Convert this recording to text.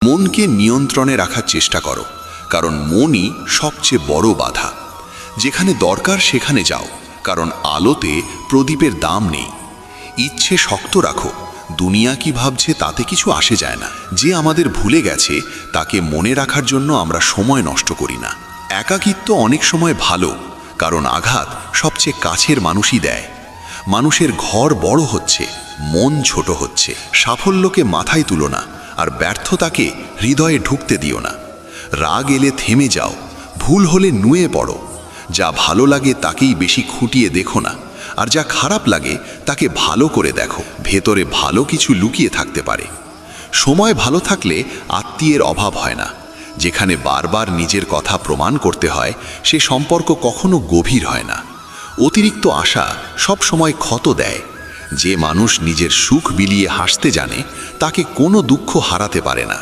মনকে নিয়ন্ত্রণে রাখার চেষ্টা করো, কারণ মনই সবচেয়ে বড় বাধা। যেখানে দরকার সেখানে যাও, কারণ আলোতে প্রদীপের দাম নেই। ইচ্ছে শক্ত রাখো, দুনিয়া কি ভাবছে তাতে কিছু আসে যায় না। যে আমাদের ভুলে গেছে তাকে মনে রাখার জন্য আমরা সময় নষ্ট করি না। একাকিত্ব অনেক সময় ভালো, কারণ আঘাত সবচেয়ে কাছের মানুষই দেয়। মানুষের ঘর বড় হচ্ছে, মন ছোট হচ্ছে। সাফল্যকে মাথায় তুলো না, আর ব্যর্থতাকে হৃদয়ে ঢুকতে দিও না। রাগ এলে থেমে যাও, ভুল হলে নুয়ে পড়ো। যা ভালো লাগে তাকেই বেশি খুঁটিয়ে দেখো না, আর যা খারাপ লাগে তাকে ভালো করে দেখো। ভেতরে ভালো কিছু লুকিয়ে থাকতে পারে। সময় ভালো থাকলে আত্মীয়ের অভাব হয় না। যেখানে বারবার নিজের কথা প্রমাণ করতে হয়, সে সম্পর্ক কখনো গভীর হয় না। অতিরিক্ত আশা সব সময় ক্ষত দেয়। যে মানুষ নিজের সুখ বিলিয়ে হাসতে জানে, তাকে কোনো দুঃখ হারাতে পারে না।